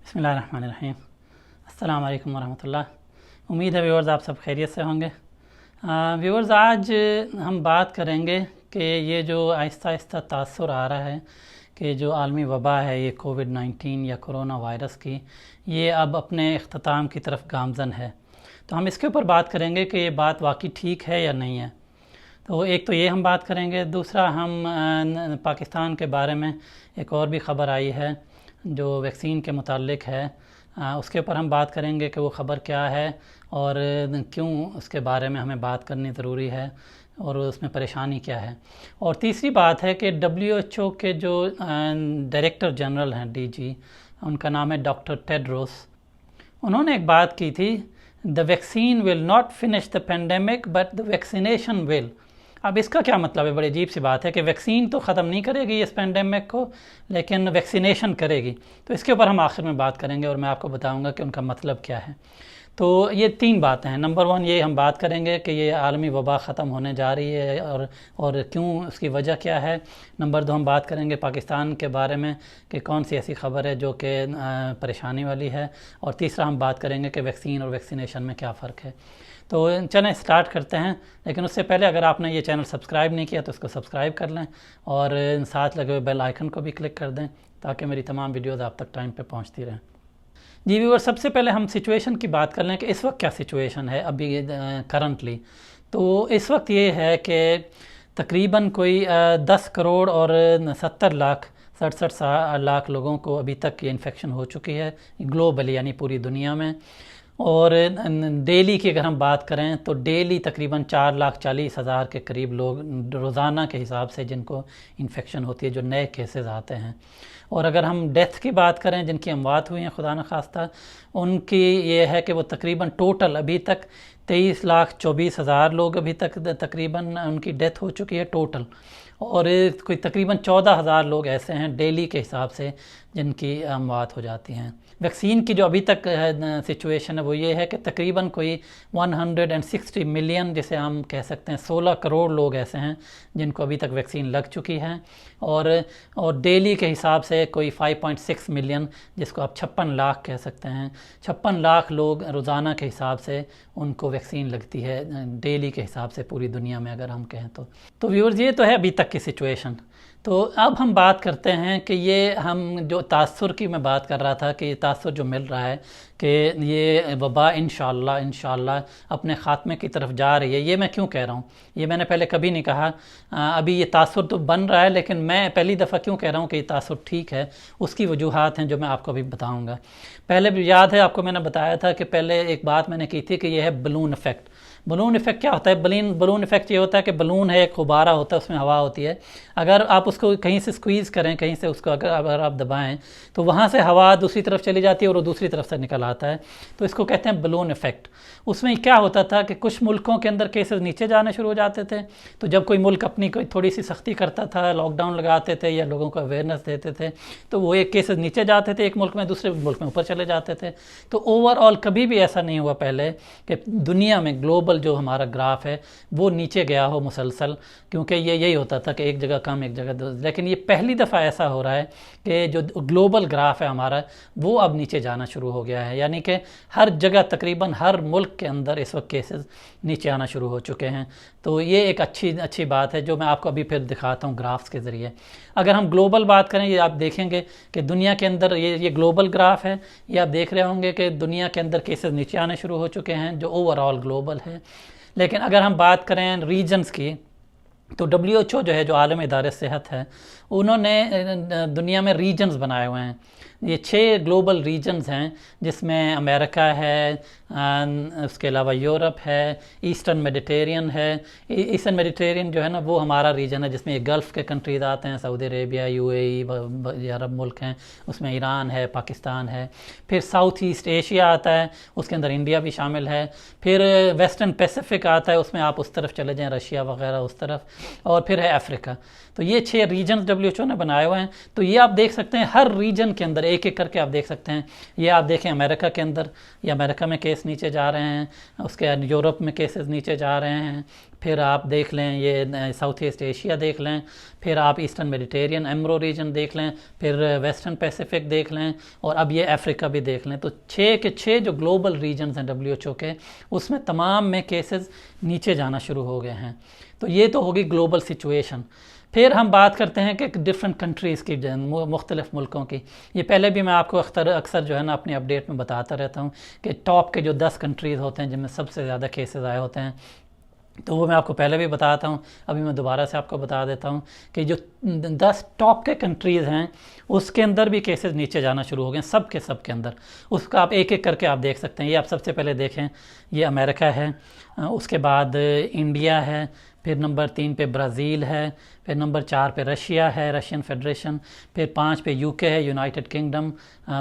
بسم اللہ الرحمن الرحیم۔ السلام علیکم ورحمۃ اللہ۔ امید ہے ویورز آپ سب خیریت سے ہوں گے۔ ویورز، آج ہم بات کریں گے کہ یہ جو آہستہ آہستہ تاثر آ رہا ہے کہ جو عالمی وبا ہے یہ کووڈ-19 یا کرونا وائرس کی، یہ اب اپنے اختتام کی طرف گامزن ہے، تو ہم اس کے اوپر بات کریں گے کہ یہ بات واقعی ٹھیک ہے یا نہیں ہے۔ تو ایک تو یہ ہم بات کریں گے، دوسرا ہم پاکستان کے بارے میں ایک اور بھی خبر آئی ہے جو ویکسین کے متعلق ہے، اس کے اوپر ہم بات کریں گے کہ وہ خبر کیا ہے اور کیوں اس کے بارے میں ہمیں بات کرنی ضروری ہے اور اس میں پریشانی کیا ہے۔ اور تیسری بات ہے کہ WHO کے جو ڈائریکٹر جنرل ہیں DG، ان کا نام ہے ڈاکٹر ٹیڈروس۔ انہوں نے ایک بات کی تھی، "The vaccine will not finish the pandemic but the vaccination will"۔ اب اس کا کیا مطلب ہے؟ بڑی عجیب سی بات ہے کہ ویکسین تو ختم نہیں کرے گی اس پینڈیمک کو، لیکن ویکسینیشن کرے گی۔ تو اس کے اوپر ہم آخر میں بات کریں گے اور میں آپ کو بتاؤں گا کہ ان کا مطلب کیا ہے۔ تو یہ تین باتیں ہیں۔ نمبر 1 یہ ہم بات کریں گے کہ یہ عالمی وبا ختم ہونے جا رہی ہے اور کیوں، اس کی وجہ کیا ہے۔ نمبر 2 ہم بات کریں گے پاکستان کے بارے میں کہ کون سی ایسی خبر ہے جو کہ پریشانی والی ہے۔ اور تیسرا ہم بات کریں گے کہ ویکسین اور ویکسینیشن میں کیا فرق ہے۔ تو چلیں سٹارٹ کرتے ہیں، لیکن اس سے پہلے اگر آپ نے یہ چینل سبسکرائب نہیں کیا تو اس کو سبسکرائب کر لیں اور ساتھ لگے ہوئے بیل آئیکن کو بھی کلک کر دیں تاکہ میری تمام ویڈیوز آپ تک ٹائم پہ پہنچتی رہیں۔ جی ویور، سب سے پہلے ہم سچویشن کی بات کر لیں کہ اس وقت کیا سچویشن ہے ابھی کرنٹلی۔ تو اس وقت یہ ہے کہ تقریباً کوئی 10 کروڑ اور 67 لاکھ لوگوں کو ابھی تک یہ انفیکشن ہو چکی ہے گلوبلی، یعنی پوری دنیا میں۔ اور ڈیلی کی اگر ہم بات کریں تو ڈیلی تقریباً 4,40,000 کے قریب لوگ روزانہ کے حساب سے جن کو انفیکشن ہوتی ہے، جو نئے کیسز آتے ہیں۔ اور اگر ہم ڈیتھ کی بات کریں، جن کی اموات ہوئی ہیں خدا نخواستہ، ان کی یہ ہے کہ وہ تقریباً ٹوٹل ابھی تک 23,24,000 لوگ ابھی تک تقریباً ان کی ڈیتھ ہو چکی ہے ٹوٹل۔ اور کوئی تقریباً 14,000 لوگ ایسے ہیں ڈیلی کے حساب سے جن کی اموات ہو جاتی ہیں۔ ویکسین کی جو ابھی تک سچویشن ہے وہ یہ ہے کہ تقریباً کوئی 160 ملین، جسے ہم کہہ سکتے ہیں 16 کروڑ لوگ ایسے ہیں جن کو ابھی تک ویکسین لگ چکی ہے۔ اور ڈیلی کے حساب سے کوئی 5.6 ملین، جس کو آپ 56 لاکھ کہہ سکتے ہیں، 56 لاکھ لوگ روزانہ کے حساب سے ان کو ویکسین لگتی ہے ڈیلی کے حساب سے پوری دنیا میں اگر ہم کہیں تو ویورز یہ تو ہے ابھی تک کی سچویشن۔ تو اب ہم بات کرتے ہیں کہ یہ ہم جو تاثر کی میں بات کر رہا تھا کہ یہ تاثر جو مل رہا ہے کہ یہ وبا انشاءاللہ اپنے خاتمے کی طرف جا رہی ہے، یہ میں کیوں کہہ رہا ہوں؟ یہ میں نے پہلے کبھی نہیں کہا۔ ابھی یہ تاثر تو بن رہا ہے، لیکن میں پہلی دفعہ کیوں کہہ رہا ہوں کہ یہ تاثر ٹھیک ہے، اس کی وجوہات ہیں جو میں آپ کو ابھی بتاؤں گا۔ پہلے بھی یاد ہے آپ کو میں نے بتایا تھا کہ پہلے ایک بات میں نے کی تھی کہ یہ ہے بلون ایفیکٹ۔ بلون ایفیکٹ کیا ہوتا ہے؟ بلون ایفیکٹ یہ ہوتا ہے کہ بلون ہے، ایک غبارہ ہوتا ہے، اس میں ہوا ہوتی ہے۔ اگر آپ اس کو کہیں سے سکویز کریں، کہیں سے اس کو اگر آپ دبائیں تو وہاں سے ہوا دوسری طرف چلی جاتی ہے اور وہ دوسری طرف سے نکل آتا ہے، تو اس کو کہتے ہیں بلون ایفیکٹ۔ اس میں کیا ہوتا تھا کہ کچھ ملکوں کے اندر کیسز نیچے جانے شروع ہو جاتے تھے، تو جب کوئی ملک اپنی کوئی تھوڑی سی سختی کرتا تھا، لاک ڈاؤن لگاتے تھے یا لوگوں کو اویئرنیس دیتے تھے، تو وہ ایک کیسز نیچے جاتے تھے ایک ملک میں، دوسرے ملک میں اوپر چلے جاتے تھے۔ تو اوور آل کبھی بھی ایسا نہیں ہوا پہلے کہ دنیا میں گلوبل جو ہمارا گراف ہے وہ نیچے گیا ہو مسلسل، کیونکہ یہی ہوتا تھا کہ ایک جگہ کم ایک جگہ دو، لیکن یہ پہلی دفعہ ایسا ہو رہا ہے کہ جو گلوبل گراف ہے ہمارا وہ اب نیچے جانا شروع ہو گیا ہے، یعنی کہ ہر جگہ تقریباً ہر ملک کے اندر اس وقت کیسز نیچے آنا شروع ہو چکے ہیں۔ تو یہ ایک اچھی بات ہے جو میں آپ کو ابھی پھر دکھاتا ہوں گرافس کے ذریعے۔ اگر ہم گلوبل بات کریں، یہ آپ دیکھیں گے کہ دنیا کے اندر یہ گلوبل گراف ہے، یہ آپ دیکھ رہے ہوں گے کہ دنیا کے اندر کیسز نیچے آنے شروع ہو چکے ہیں جو اوور آل گلوبل ہے۔ لیکن اگر ہم بات کریں ریجنز کی، تو WHO جو ہے، جو عالمی ادارہ صحت ہے، انہوں نے دنیا میں ریجنز بنائے ہوئے ہیں۔ یہ 6 گلوبل ریجنز ہیں، جس میں امریکہ ہے، اس کے علاوہ یورپ ہے، ایسٹرن میڈیٹیرین ہے۔ ایسٹرن میڈیٹیرین جو ہے نا وہ ہمارا ریجن ہے، جس میں یہ گلف کے کنٹریز آتے ہیں، سعودی عربیہ، UAE، یہ عرب ملک ہیں، اس میں ایران ہے، پاکستان ہے۔ پھر ساؤتھ ایسٹ ایشیا آتا ہے، اس کے اندر انڈیا بھی شامل ہے۔ پھر ویسٹرن پیسیفک آتا ہے، اس میں آپ اس طرف چلے جائیں، رشیا وغیرہ اس طرف۔ اور پھر ہے افریقہ۔ تو یہ 6 ریجنز WHO نے بنائے ہوئے ہیں۔ تو یہ آپ دیکھ سکتے ہیں ہر ریجن کے اندر ایک ایک کر کے آپ دیکھ سکتے ہیں. یہ آپ دیکھیں امریکہ کے اندر، یہ امریکہ میں کیس نیچے جا رہے ہیں، اس کے یورپ میں کیسز نیچے جا رہے ہیں. پھر آپ دیکھ لیں یہ ساؤتھ ایسٹ ایشیا دیکھ لیں، پھر آپ ایسٹرن میڈیٹیرین ایمرو ریجن دیکھ لیں، پھر ویسٹرن پیسیفک دیکھ لیں، اور اب یہ افریقہ بھی دیکھ لیں. تو 6 کے 6 جو گلوبل ریجنز ہیں WHO کے، اس میں تمام میں کیسز نیچے جانا شروع ہو گئے ہیں. تو یہ تو ہوگی گلوبل سچویشن. پھر ہم بات کرتے ہیں کہ ڈفرینٹ کنٹریز کی، مختلف ملکوں کی. یہ پہلے بھی میں آپ کو اکثر جو ہے نا اپنی اپڈیٹ میں بتاتا رہتا ہوں کہ ٹاپ کے جو 10 کنٹریز ہوتے ہیں جن میں سب سے زیادہ کیسز آئے ہوتے ہیں، تو وہ میں آپ کو پہلے بھی بتاتا ہوں، ابھی میں دوبارہ سے آپ کو بتا دیتا ہوں کہ جو 10 ٹاپ کے کنٹریز ہیں اس کے اندر بھی کیسز نیچے جانا شروع ہو گئے ہیں، سب کے اندر. اس کا آپ ایک ایک کر کے آپ دیکھ سکتے ہیں. یہ آپ سب سے پہلے دیکھیں، یہ امریکہ ہے، اس کے بعد انڈیا ہے، پھر نمبر 3 پہ برازیل ہے، پھر نمبر 4 پہ رشیا ہے، رشین فیڈریشن، پھر 5 پہ UK ہے، یونائٹڈ کنگڈم،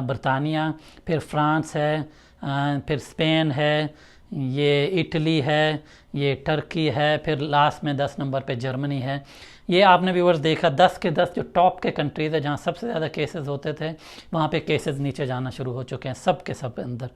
برطانیہ، پھر فرانس ہے، پھر اسپین ہے، یہ اٹلی ہے، یہ ٹرکی ہے، پھر لاسٹ میں 10 نمبر پہ جرمنی ہے. یہ آپ نے ویورز دیکھا 10 کے 10 جو ٹاپ کے کنٹریز ہیں جہاں سب سے زیادہ کیسز ہوتے تھے، وہاں پہ کیسز نیچے جانا شروع ہو چکے ہیں سب کے سب اندر.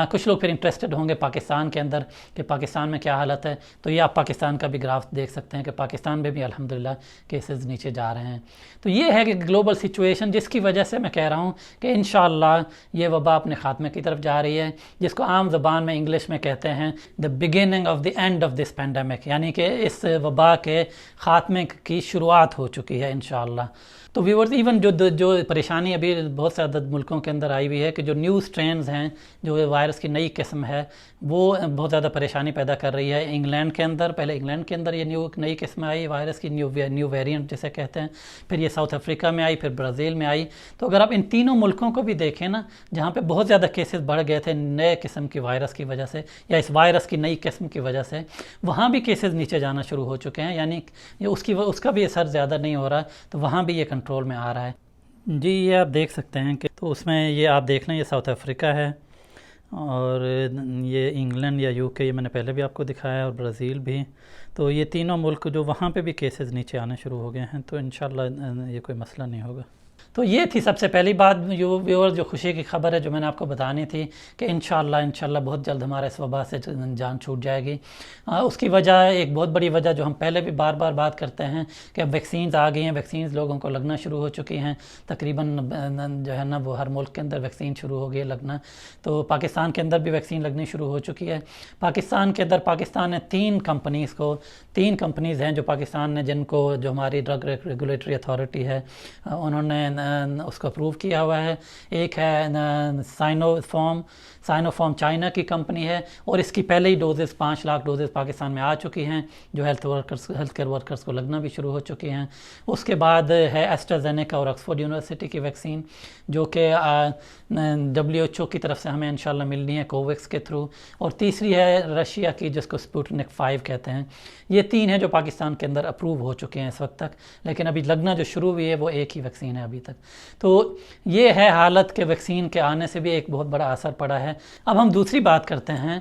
کچھ لوگ پھر انٹرسٹڈ ہوں گے پاکستان کے اندر کہ پاکستان میں کیا حالت ہے، تو یہ آپ پاکستان کا بھی گراف دیکھ سکتے ہیں کہ پاکستان میں بھی الحمدللہ کیسز نیچے جا رہے ہیں. تو یہ ہے کہ گلوبل سچویشن، جس کی وجہ سے میں کہہ رہا ہوں کہ انشاءاللہ یہ وبا اپنے خاتمے کی طرف جا رہی ہے، جس کو عام زبان میں انگلش میں کہتے ہیں the beginning of the end of this pandemic, یعنی کہ اس وبا کے خاتمے کی شروعات ہو چکی ہے انشاءاللہ. تو ویورز ایون جو پریشانی ابھی بہت سے عدد ملکوں کے اندر آئی ہوئی ہے کہ جو نیو اسٹرینز ہیں، جو وائرس کی نئی قسم ہے، وہ بہت زیادہ پریشانی پیدا کر رہی ہے. انگلینڈ کے اندر، پہلے انگلینڈ کے اندر یہ نئی قسم آئی وائرس کی، نیو ویریئنٹ جسے کہتے ہیں. پھر یہ ساؤتھ افریقہ میں آئی، پھر برازیل میں آئی. تو اگر آپ ان تینوں ملکوں کو بھی دیکھیں نا، جہاں پہ بہت زیادہ کیسز بڑھ گئے تھے نئے قسم کی وائرس کی وجہ سے یا اس وائرس کی نئی قسم کی وجہ سے، وہاں بھی کیسز نیچے جانا شروع ہو چکے ہیں، یعنی اس کا بھی اثر زیادہ نہیں ہو رہا، تو وہاں بھی یہ کنٹرول میں آ رہا ہے. جی یہ آپ دیکھ سکتے ہیں کہ تو اس میں یہ آپ دیکھ لیں، یہ ساؤتھ افریقہ ہے، اور یہ انگلینڈ یا UK، یہ میں نے پہلے بھی آپ کو دکھایا، اور برازیل بھی. تو یہ تینوں ملک جو وہاں پہ بھی کیسز نیچے آنے شروع ہو گئے ہیں، تو انشاءاللہ یہ کوئی مسئلہ نہیں ہوگا. تو یہ تھی سب سے پہلی بات، جو خوشی کی خبر ہے جو میں نے آپ کو بتانی تھی کہ انشاءاللہ بہت جلد ہمارا اس وبا سے جان چھوٹ جائے گی. اس کی وجہ، ایک بہت بڑی وجہ جو ہم پہلے بھی بار بار بات کرتے ہیں کہ اب ویکسینز آ گئی ہیں، ویکسینز لوگوں کو لگنا شروع ہو چکی ہیں. تقریباً جو ہے نا وہ ہر ملک کے اندر ویکسین شروع ہو گئی ہے لگنا. تو پاکستان کے اندر بھی ویکسین لگنی شروع ہو چکی ہے. پاکستان کے اندر پاکستان نے 3 کمپنیز ہیں جو پاکستان نے، جن کو جو ہماری ڈرگ ریگولیٹری اتھارٹی ہے انہوں نے اس کو اپروو کیا ہوا ہے. ایک ہے سائنو فارم چائنا کی کمپنی ہے، اور اس کی پہلے ہی ڈوزز 5 لاکھ ڈوزز پاکستان میں آ چکی ہیں، جو ہیلتھ کیئر ورکرز کو لگنا بھی شروع ہو چکی ہیں. اس کے بعد ہے ایسٹرازینیکا اور آکسفورڈ یونیورسٹی کی ویکسین، جو کہ WHO کی طرف سے ہمیں انشاءاللہ ملنی ہے کوویکس کے تھرو. اور تیسری ہے رشیا کی، جس کو سپوٹنک 5 کہتے ہیں. یہ 3 ہیں جو پاکستان کے اندر اپروو ہو چکے ہیں اس وقت تک، لیکن ابھی لگنا جو شروع ہوئی ہے وہ ایک ہی ویکسین ہے ابھی تک. تو یہ ہے حالت کہ ویکسین کے آنے سے بھی ایک بہت بڑا اثر پڑا ہے. اب ہم دوسری بات کرتے ہیں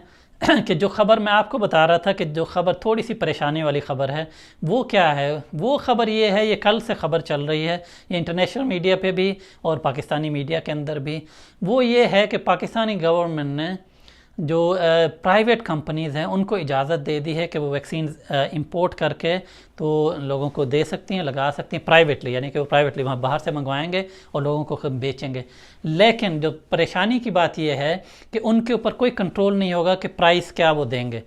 کہ جو خبر میں آپ کو بتا رہا تھا کہ جو خبر تھوڑی سی پریشانی والی خبر ہے، وہ کیا ہے؟ وہ خبر یہ ہے، یہ کل سے خبر چل رہی ہے، یہ انٹرنیشنل میڈیا پہ بھی اور پاکستانی میڈیا کے اندر بھی. وہ یہ ہے کہ پاکستانی گورنمنٹ نے جو پرائیویٹ کمپنیز ہیں ان کو اجازت دے دی ہے کہ وہ ویکسینز امپورٹ کر کے تو لوگوں کو دے سکتی ہیں، لگا سکتی ہیں پرائیویٹلی، یعنی کہ وہ پرائیویٹلی وہاں باہر سے منگوائیں گے اور لوگوں کو خود بیچیں گے. لیکن جو پریشانی کی بات یہ ہے کہ ان کے اوپر کوئی کنٹرول نہیں ہوگا کہ پرائس کیا وہ دیں گے.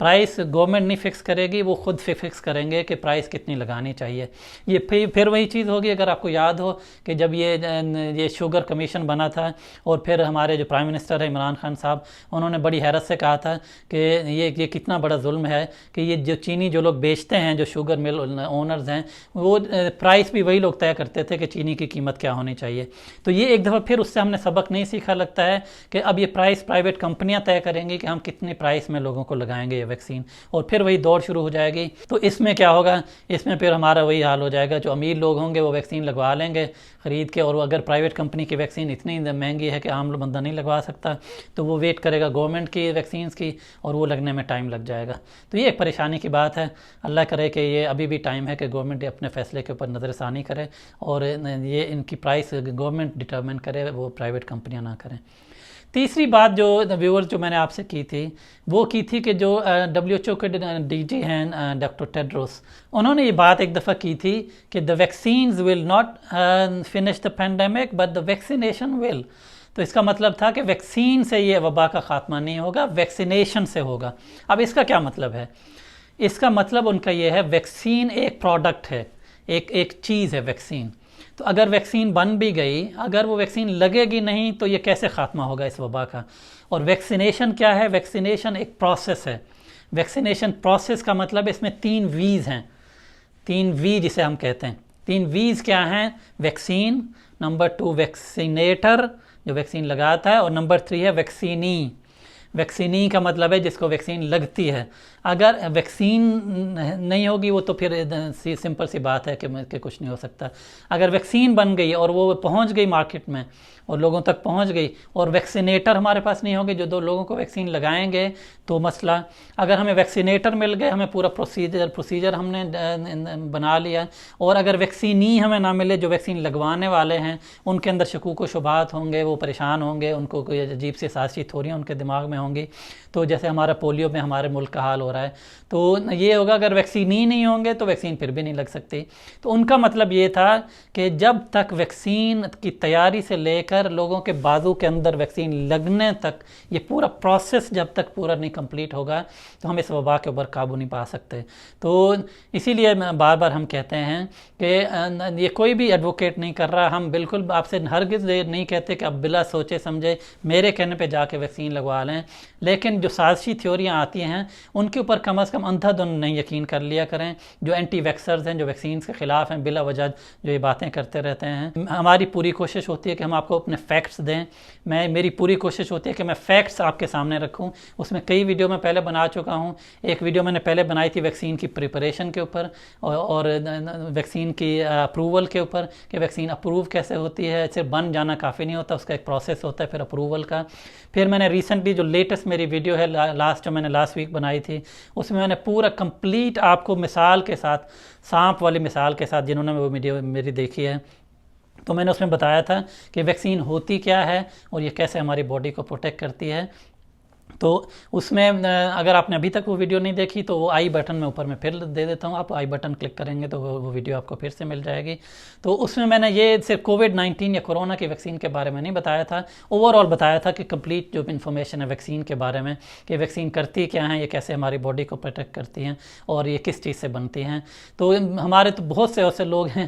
پرائس گورنمنٹ نہیں فکس کرے گی، وہ خود فکس کریں گے کہ پرائس کتنی لگانی چاہیے. یہ پھر وہی چیز ہوگی، اگر آپ کو یاد ہو کہ جب یہ شوگر کمیشن بنا تھا اور پھر ہمارے جو پرائم منسٹر ہے عمران خان صاحب، انہوں نے بڑی حیرت سے کہا تھا کہ یہ کتنا بڑا ظلم ہے کہ یہ جو چینی جو لوگ بیچتے ہیں، جو شوگر مل اونرز ہیں، وہ پرائس بھی وہی لوگ طے کرتے تھے کہ چینی کی قیمت کیا ہونی چاہیے. تو یہ ایک دفعہ پھر اس سے ہم نے سبق نہیں سیکھا لگتا ہے کہ اب یہ پرائس پرائیویٹ کمپنیاں طے کریں گی کہ ہم کتنی پرائس میں لوگوں کو لگائیں گے یہ ویکسین، اور پھر وہی دوڑ شروع ہو جائے گی۔ تو اس میں کیا ہوگا، اس میں پھر ہمارا وہی حال ہو جائے گا، جو امیر لوگ ہوں گے وہ ویکسین لگوا لیں گے خرید کے، اور اگر پرائیویٹ کمپنی کی ویکسین اتنی مہنگی ہے کہ عام بندہ نہیں لگوا سکتا تو وہ ویٹ کرے گا گورنمنٹ کی ویکسینز کی، اور وہ لگنے میں ٹائم لگ جائے گا۔ تو یہ ایک پریشانی کی بات ہے، اللہ کرے کہ یہ ابھی بھی ٹائم ہے کہ گورنمنٹ اپنے فیصلے کے اوپر نظر ثانی کرے اور یہ ان کی پرائس گورنمنٹ ڈٹرمن کرے، وہ پرائیویٹ کمپنیاں نہ کریں۔ تیسری بات جو ویورز جو میں نے آپ سے کی تھی وہ کی تھی کہ جو WHO کے ڈی جی ہیں ڈاکٹر ٹیڈروس، انہوں نے یہ بات ایک دفعہ کی تھی کہ the vaccines will not finish the pandemic but the vaccination will۔ تو اس کا مطلب تھا کہ ویکسین سے یہ وبا کا خاتمہ نہیں ہوگا، ویکسینیشن سے ہوگا۔ اب اس کا کیا مطلب ہے؟ اس کا مطلب ان کا یہ ہے ویکسین ایک پروڈکٹ ہے، ایک چیز ہے ویکسین۔ تو اگر ویکسین بن بھی گئی، اگر وہ ویکسین لگے گی نہیں تو یہ کیسے خاتمہ ہوگا اس وبا کا؟ اور ویکسینیشن کیا ہے؟ ویکسینیشن ایک پروسیس ہے۔ ویکسینیشن پروسیس کا مطلب اس میں 3 ویز ہیں، 3 وی جسے ہم کہتے ہیں۔ 3 ویز کیا ہیں؟ ویکسین، نمبر 2 ویکسینیٹر جو ویکسین لگاتا ہے، اور نمبر 3 ہے ویکسینی۔ ویکسینی کا مطلب ہے جس کو ویکسین لگتی ہے۔ اگر ویکسین نہیں ہوگی وہ تو پھر سمپل سی بات ہے کہ کچھ نہیں ہو سکتا۔ اگر ویکسین بن گئی اور وہ پہنچ گئی مارکیٹ میں اور لوگوں تک پہنچ گئی، اور ویکسینیٹر ہمارے پاس نہیں ہوگے جو 2 لوگوں کو ویکسین لگائیں گے تو مسئلہ۔ اگر ہمیں ویکسینیٹر مل گئے، ہمیں پورا پروسیجر ہم نے بنا لیا، اور اگر ویکسینی ہمیں نہ ملے جو ویکسین لگوانے والے ہیں ان کے اندر شکوک و شبہات ہوں گے، وہ پریشان ہوں گے، ان کو کوئی عجیب سی سازشی تھوڑیاں ان کے دماغ میں ہوں گی، تو جیسے ہمارا پولیو میں ہمارے ملک کا حال ہو رہا ہے، تو یہ ہوگا اگر ویکسین ہی نہیں ہوں گے تو ویکسین پھر بھی نہیں لگ سکتی۔ تو ان کا مطلب یہ تھا کہ جب تک ویکسین کی تیاری سے لے کر لوگوں کے بازو کے اندر ویکسین لگنے تک، یہ پورا پروسیس جب تک پورا نہیں کمپلیٹ ہوگا تو ہم اس وبا کے اوپر قابو نہیں پا سکتے۔ تو اسی لیے بار بار ہم کہتے ہیں کہ یہ کوئی بھی ایڈوکیٹ نہیں کر رہا، ہم بالکل آپ سے ہرگز نہیں کہتے کہ آپ بلا سوچے سمجھے میرے کہنے پہ جا کے ویکسین لگوا لیں، لیکن جو سازشی تھیوریاں آتی ہیں ان کے اوپر کم از کم اندھا دھن نہیں یقین کر لیا کریں۔ جو اینٹی ویکسرز ہیں، جو ویکسینز کے خلاف ہیں، بلا وجہ جو یہ باتیں کرتے رہتے ہیں، ہماری پوری کوشش ہوتی ہے کہ ہم آپ کو اپنے فیکٹس دیں۔ میری پوری کوشش ہوتی ہے کہ میں فیکٹس آپ کے سامنے رکھوں۔ اس میں کئی ویڈیو میں پہلے بنا چکا ہوں۔ ایک ویڈیو میں نے پہلے بنائی تھی ویکسین کی پریپریشن کے اوپر اور ویکسین کی اپروول کے اوپر کہ ویکسین اپروو کیسے ہوتی ہے، صرف بن جانا کافی نہیں ہوتا، اس کا ایک پروسیس ہوتا ہے پھر اپروول کا۔ پھر میں نے ریسنٹلی جو لیٹسٹ میری ویڈیو ہے جو میں نے لاسٹ ویک بنائی تھی، اس میں نے پورا کمپلیٹ آپ کو مثال کے ساتھ، سانپ والی مثال کے ساتھ، جنہوں نے وہ ویڈیو میری دیکھی ہے، تو میں نے اس میں بتایا تھا کہ ویکسین ہوتی کیا ہے اور یہ کیسے ہماری باڈی کو پروٹیکٹ کرتی ہے۔ تو اس میں اگر آپ نے ابھی تک وہ ویڈیو نہیں دیکھی تو وہ آئی بٹن میں اوپر میں پھر دے دیتا ہوں، آپ آئی بٹن کلک کریں گے تو وہ ویڈیو آپ کو پھر سے مل جائے گی۔ تو اس میں نے یہ صرف کووڈ-19 یا کورونا کی ویکسین کے بارے میں نہیں بتایا تھا، اوور آل بتایا تھا کہ کمپلیٹ جو انفارمیشن ہے ویکسین کے بارے میں، کہ ویکسین کرتی کیا ہیں، یہ کیسے ہماری باڈی کو پروٹیکٹ کرتی ہیں اور یہ کس چیز سے بنتی ہیں۔ تو ہمارے تو بہت سے ایسے لوگ ہیں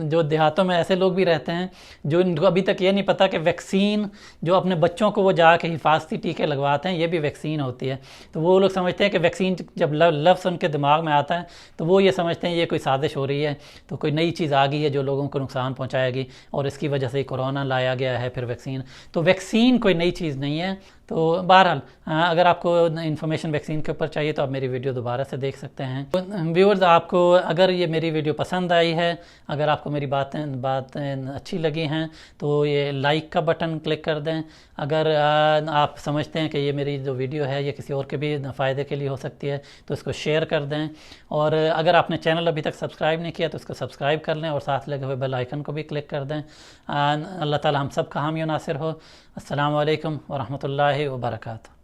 جو دیہاتوں میں ایسے لوگ بھی رہتے ہیں جو ان کو ابھی تک یہ نہیں پتا کہ ویکسین جو اپنے بچوں کو وہ جا کے حفاظتی ٹیکے لگواتے ہیں یہ بھی ویکسین ہوتی ہے۔ تو وہ لوگ سمجھتے ہیں کہ ویکسین جب لفظ ان کے دماغ میں آتا ہے تو وہ یہ سمجھتے ہیں یہ کوئی سازش ہو رہی ہے، تو کوئی نئی چیز آ گئی ہے جو لوگوں کو نقصان پہنچائے گی اور اس کی وجہ سے کورونا لایا گیا ہے پھر ویکسین۔ تو ویکسین کوئی نئی چیز نہیں ہے۔ تو بہرحال اگر آپ کو انفارمیشن ویکسین کے اوپر چاہیے تو آپ میری ویڈیو دوبارہ سے دیکھ سکتے ہیں۔ ویورز، آپ کو اگر یہ میری ویڈیو پسند آئی ہے، اگر آپ کو میری باتیں اچھی لگی ہیں تو یہ لائک کا بٹن کلک کر دیں۔ اگر آپ سمجھتے ہیں کہ یہ میری جو ویڈیو ہے یہ کسی اور کے بھی فائدے کے لیے ہو سکتی ہے تو اس کو شیئر کر دیں، اور اگر آپ نے چینل ابھی تک سبسکرائب نہیں کیا تو اس کو سبسکرائب کر لیں اور ساتھ لگے ہوئے بیل آئیکن کو بھی کلک کر دیں۔ اللہ تعالی ہم سب کا حامی و ناصر ہو۔ السلام علیکم ورحمۃ اللہ وبرکاتہ۔